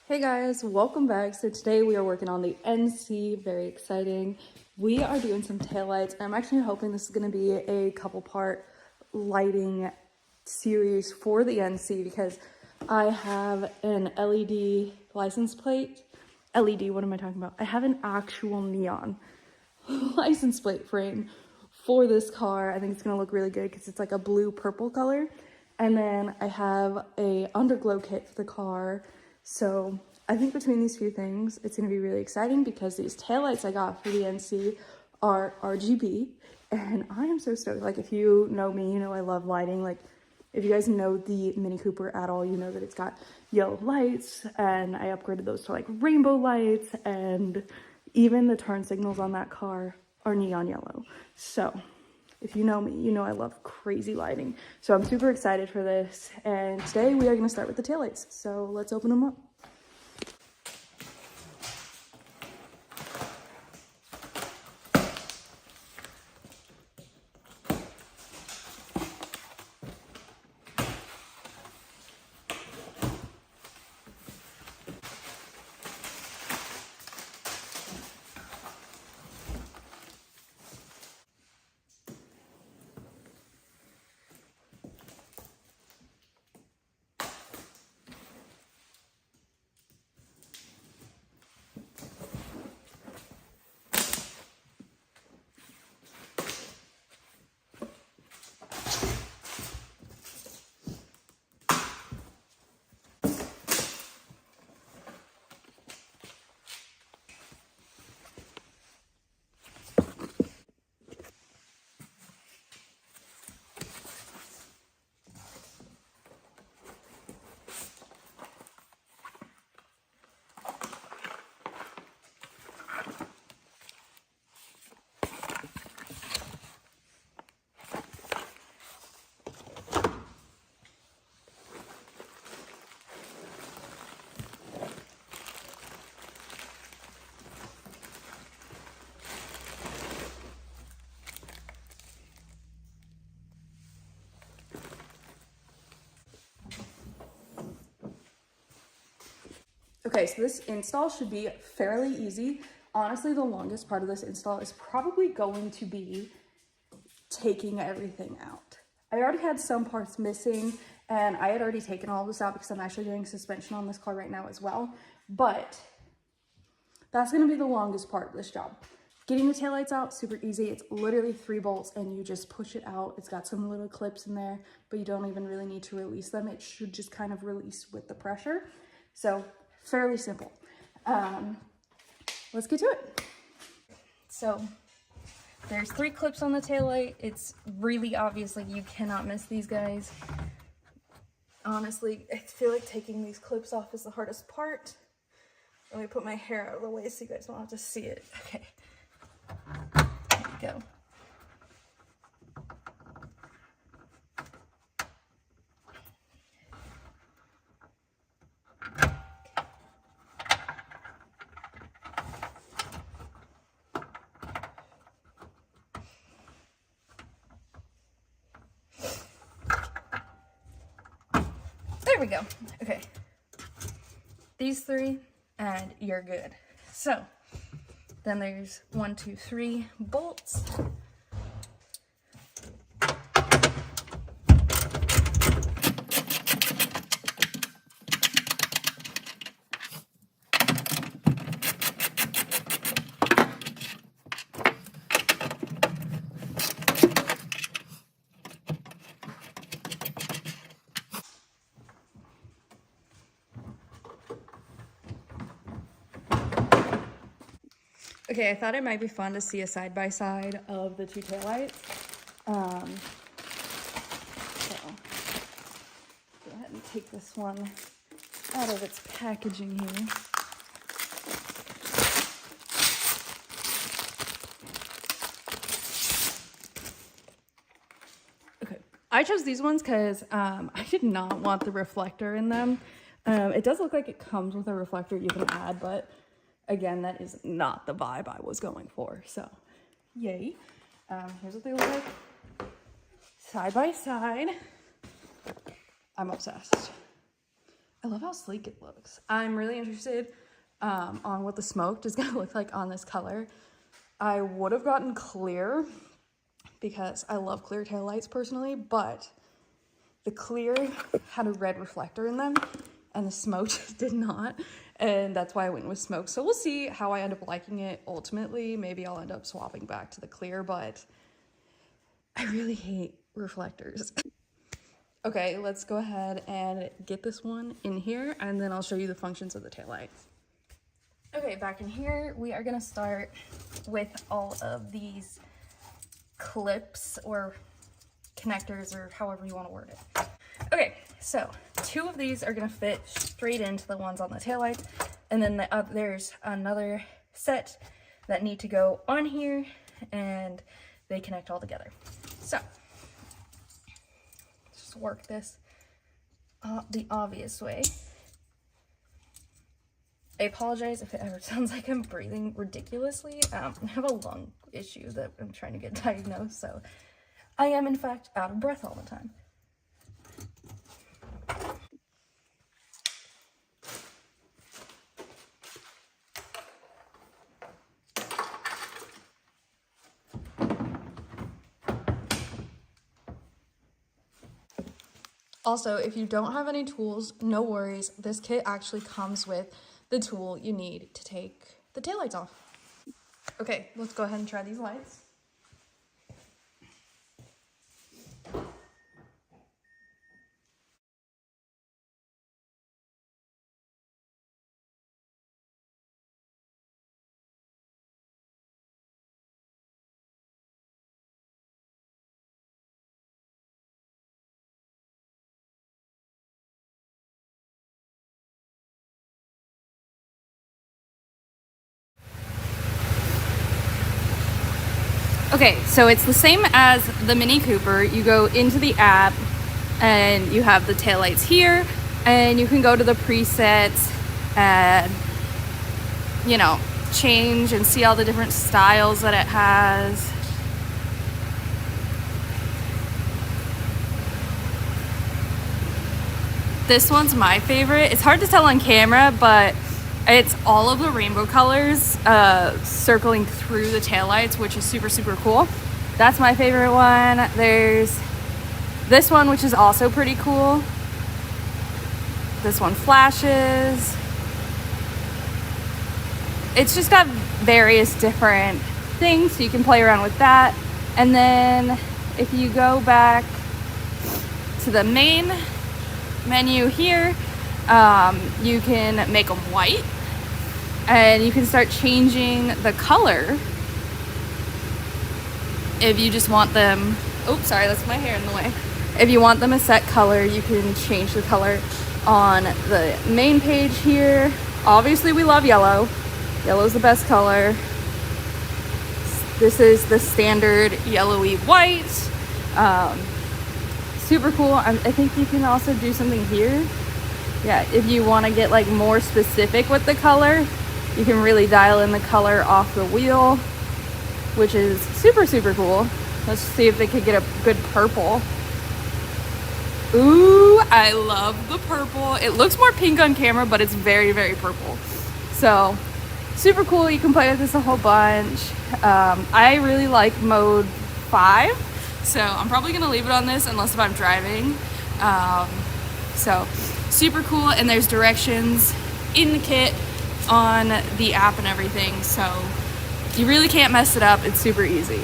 Hey guys, welcome back. So today we are working on the NC, very exciting. We are doing some taillights, and I'm actually hoping this is going to be a couple part lighting series for the NC because I have an LED license plate. LED, what am I talking about? I have an actual neon license plate frame for this car. I think it's going to look really good because it's like a blue purple color. And then I have a underglow kit for the car. So I think between these few things, it's going to be really exciting because these taillights I got for the NC are RGB. And I am so stoked. Like, if you know me, you know I love lighting. Like, if you guys know the Mini Cooper at all, you know that it's got yellow lights. And I upgraded those to like rainbow lights. And even the turn signals on that car are neon yellow. So if you know me, you know I love crazy lighting. So I'm super excited for this. And today we are going to start with the taillights. So let's open them up. Okay, so this install should be fairly easy. Honestly, the longest part of this install is probably going to be taking everything out. I already had some parts missing, and I had already taken all of this out because I'm actually doing suspension on this car right now as well. But that's going to be the longest part of this job. Getting the taillights out, super easy. It's literally 3 bolts and you just push it out. It's got some little clips in there, but you don't even really need to release them. It should just kind of release with the pressure. So fairly simple. Let's get to it. So there's 3 clips on the taillight. It's really obvious, like you cannot miss these guys. Honestly, I feel like taking these clips off is the hardest part. Let me put my hair out of the way so you guys don't have to see it. Okay. There we go. There we go. Okay. These 3 and you're good. So then there's 1, 2, 3 bolts. Okay, I thought it might be fun to see a side-by-side of the 2 taillights. So, go ahead and take this one out of its packaging here. Okay, I chose these ones because I did not want the reflector in them. It does look like it comes with a reflector you can add, but again, that is not the vibe I was going for, so yay. Here's what they look like side by side. I'm obsessed. I love how sleek it looks. I'm really interested on what the smoked is gonna look like on this color. I would have gotten clear because I love clear taillights personally, but the clear had a red reflector in them and the smoked did not. And that's why I went with smoke. So we'll see how I end up liking it ultimately. Maybe I'll end up swapping back to the clear, but I really hate reflectors. Okay, let's go ahead and get this one in here and then I'll show you the functions of the taillights. Okay, back in here, we are gonna start with all of these clips or connectors or however you wanna word it. Okay, so 2 of these are gonna fit straight into the ones on the taillights, and then there's another set that need to go on here and they connect all together. So, just work this the obvious way. I apologize if it ever sounds like I'm breathing ridiculously. I have a lung issue that I'm trying to get diagnosed, so I am in fact out of breath all the time. Also, if you don't have any tools, no worries. This kit actually comes with the tool you need to take the taillights off. Okay, let's go ahead and try these lights. Okay, so it's the same as the Mini Cooper. You go into the app and you have the taillights here and you can go to the presets and, you know, change and see all the different styles that it has. This one's my favorite. It's hard to tell on camera, but it's all of the rainbow colors circling through the taillights, which is super, super cool. That's my favorite one. There's this one, which is also pretty cool. This one flashes. It's just got various different things, so you can play around with that. And then if you go back to the main menu here, you can make them white and you can start changing the color if you just want them. Oops, sorry, that's my hair in the way. If you want them a set color, you can change the color on the main page here. Obviously we love yellow. Yellow's the best color. This is the standard yellowy white. Super cool. I think you can also do something here. Yeah, if you want to get like more specific with the color, you can really dial in the color off the wheel, which is super, super cool. Let's see if they could get a good purple. Ooh, I love the purple. It looks more pink on camera, but it's very, very purple. So super cool. You can play with this a whole bunch. I really like mode 5, so I'm probably gonna leave it on this unless if I'm driving. So super cool, and there's directions in the kit on the app and everything, so you really can't mess it up. It's super easy.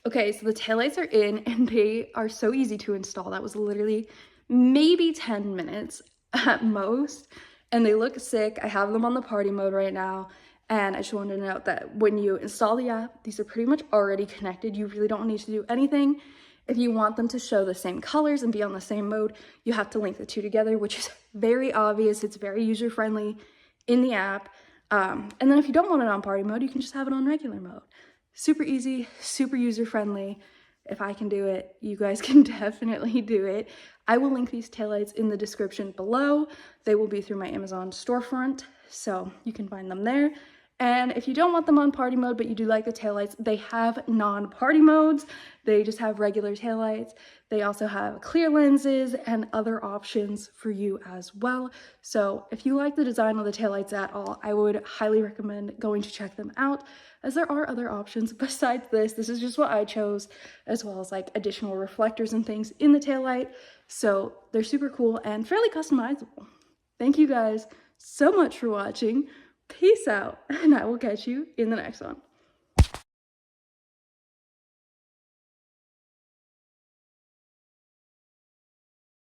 Okay, so the taillights are in and they are so easy to install. That was literally maybe 10 minutes at most, and they look sick. I have them on the party mode right now, and I just wanted to note that when you install the app, these are pretty much already connected. You really don't need to do anything. If you want them to show the same colors and be on the same mode, you have to link the two together, which is very obvious. It's very user-friendly in the app. And then if you don't want it on party mode, you can just have it on regular mode. Super easy, super user-friendly. If I can do it, you guys can definitely do it. I will link these taillights in the description below. They will be through my Amazon storefront, so you can find them there. And if you don't want them on party mode, but you do like the taillights, they have non-party modes. They just have regular taillights. They also have clear lenses and other options for you as well. So if you like the design of the taillights at all, I would highly recommend going to check them out, as there are other options besides this. This is just what I chose, as well as like additional reflectors and things in the taillight. So they're super cool and fairly customizable. Thank you guys so much for watching. Peace out, and I will catch you in the next one.